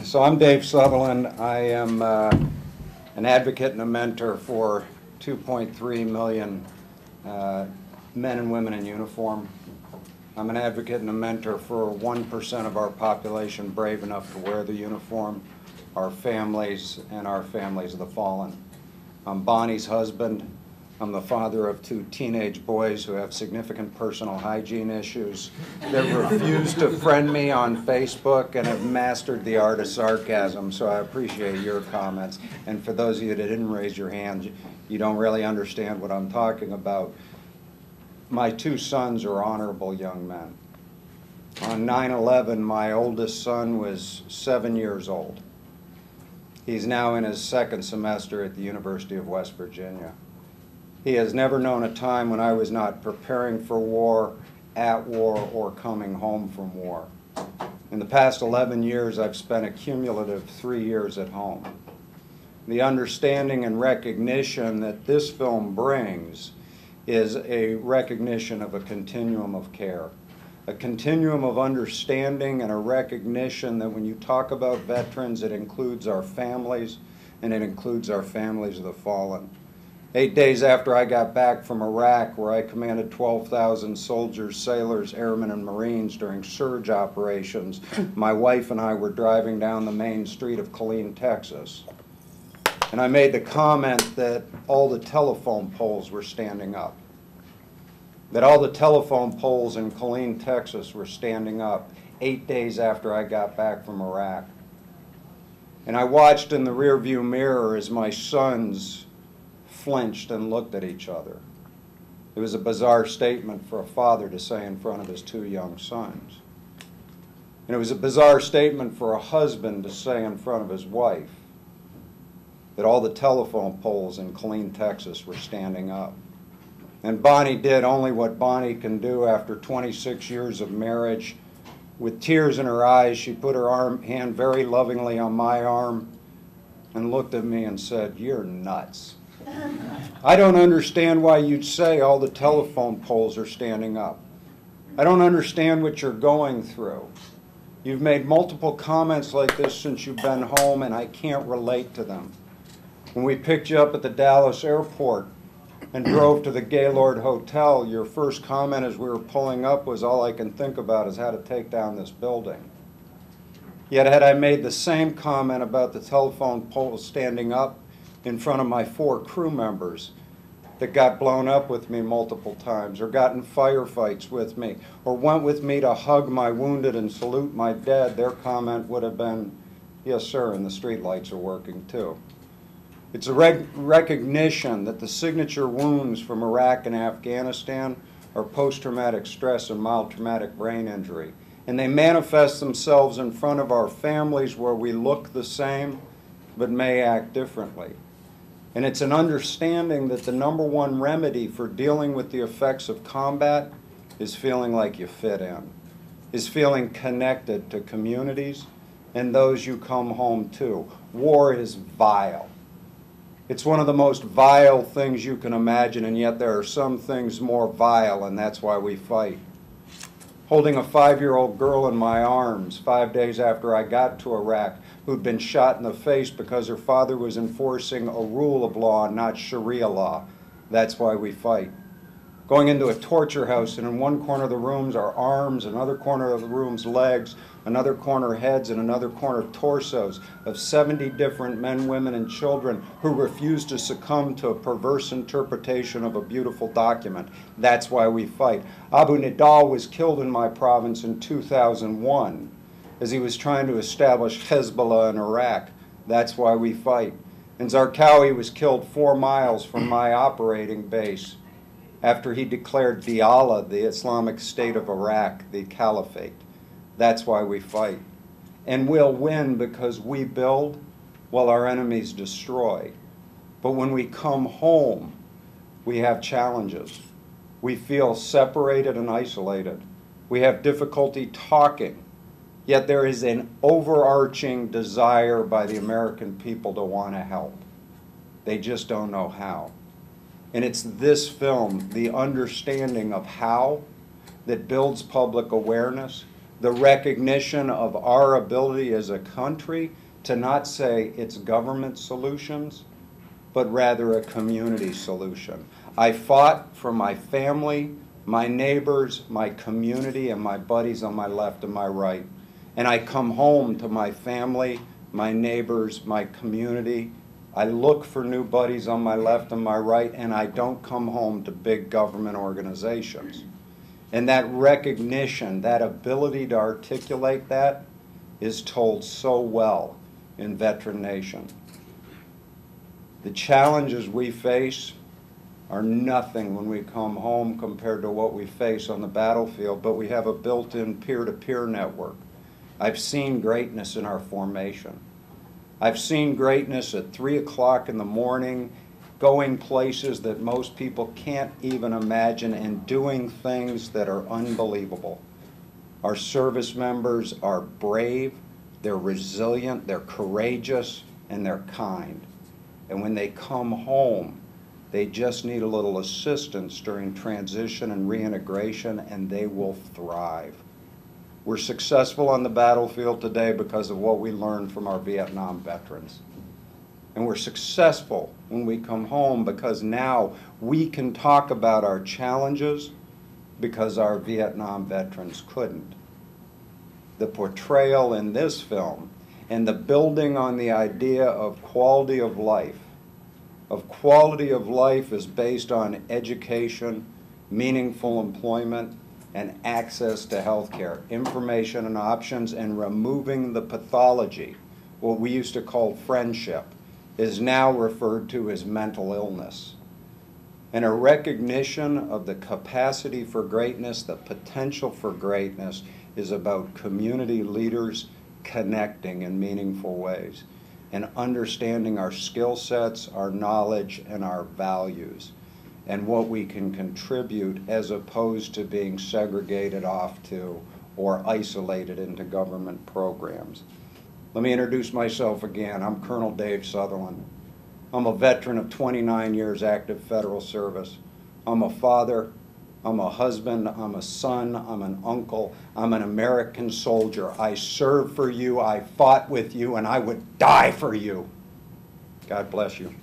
So I'm Dave Sutherland. I am an advocate and a mentor for 2.3 million men and women in uniform. I'm an advocate and a mentor for 1% of our population brave enough to wear the uniform, our families and our families of the fallen. I'm Bonnie's husband. I'm the father of 2 teenage boys who have significant personal hygiene issues that refuse to friend me on Facebook and have mastered the art of sarcasm, so I appreciate your comments. And for those of you that didn't raise your hand, you don't really understand what I'm talking about. My 2 sons are honorable young men. On 9/11, my oldest son was 7 years old. He's now in his 2nd semester at the University of West Virginia. He has never known a time when I was not preparing for war, at war, or coming home from war. In the past 11 years, I've spent a cumulative 3 years at home. The understanding and recognition that this film brings is a recognition of a continuum of care, a continuum of understanding and a recognition that when you talk about veterans, it includes our families and it includes our families of the fallen. 8 days after I got back from Iraq, where I commanded 12,000 soldiers, sailors, airmen, and Marines during surge operations, my wife and I were driving down the main street of Killeen, Texas. And I made the comment that all the telephone poles were standing up. That all the telephone poles in Killeen, Texas were standing up 8 days after I got back from Iraq. And I watched in the rearview mirror as my sons flinched and looked at each other. It was a bizarre statement for a father to say in front of his 2 young sons. And it was a bizarre statement for a husband to say in front of his wife that all the telephone poles in Killeen, Texas were standing up. And Bonnie did only what Bonnie can do after 26 years of marriage. With tears in her eyes, she put her hand very lovingly on my arm and looked at me and said, "You're nuts. I don't understand why you'd say all the telephone poles are standing up. I don't understand what you're going through. You've made multiple comments like this since you've been home, and I can't relate to them. When we picked you up at the Dallas airport and drove to the Gaylord Hotel, your first comment as we were pulling up was, all I can think about is how to take down this building. Yet had I made the same comment about the telephone poles standing up in front of my 4 crew members that got blown up with me multiple times, or got in firefights with me, or went with me to hug my wounded and salute my dead, their comment would have been, yes sir, and the streetlights are working too. It's a recognition that the signature wounds from Iraq and Afghanistan are post-traumatic stress and mild traumatic brain injury. And they manifest themselves in front of our families where we look the same but may act differently. And it's an understanding that the #1 remedy for dealing with the effects of combat is feeling like you fit in, is feeling connected to communities and those you come home to. War is vile. It's one of the most vile things you can imagine, and yet there are some things more vile, and that's why we fight. Holding a 5-year-old girl in my arms 5 days after I got to Iraq, who'd been shot in the face because her father was enforcing a rule of law, not Sharia law. That's why we fight. Going into a torture house, and in one corner of the rooms are arms, another corner of the room's legs, another corner heads, and another corner torsos of 70 different men, women, and children who refused to succumb to a perverse interpretation of a beautiful document. That's why we fight. Abu Nidal was killed in my province in 2001 as he was trying to establish Hezbollah in Iraq. That's why we fight. And Zarqawi was killed 4 miles from my operating base after he declared Diyala, the Islamic State of Iraq, the caliphate. That's why we fight. And we'll win because we build while our enemies destroy. But when we come home, we have challenges. We feel separated and isolated. We have difficulty talking. Yet there is an overarching desire by the American people to want to help. They just don't know how. And it's this film, the understanding of how, that builds public awareness, the recognition of our ability as a country to not say it's government solutions, but rather a community solution. I fought for my family, my neighbors, my community, and my buddies on my left and my right. And I come home to my family, my neighbors, my community. I look for new buddies on my left and my right, and I don't come home to big government organizations. And that recognition, that ability to articulate that is told so well in Veteran Nation. The challenges we face are nothing when we come home compared to what we face on the battlefield, but we have a built-in peer-to-peer network. I've seen greatness in our formation. I've seen greatness at 3 o'clock in the morning, going places that most people can't even imagine and doing things that are unbelievable. Our service members are brave, they're resilient, they're courageous, and they're kind. And when they come home, they just need a little assistance during transition and reintegration, and they will thrive. We're successful on the battlefield today because of what we learned from our Vietnam veterans. And we're successful when we come home because now we can talk about our challenges because our Vietnam veterans couldn't. The portrayal in this film and the building on the idea of quality of life is based on education, meaningful employment, and access to health care, information and options, and removing the pathology, what we used to call friendship, is now referred to as mental illness. And a recognition of the capacity for greatness, the potential for greatness, is about community leaders connecting in meaningful ways and understanding our skill sets, our knowledge, and our values, and what we can contribute as opposed to being segregated off to or isolated into government programs. Let me introduce myself again. I'm Colonel Dave Sutherland. I'm a veteran of 29 years active federal service. I'm a father, I'm a husband, I'm a son, I'm an uncle, I'm an American soldier. I served for you, I fought with you, and I would die for you. God bless you.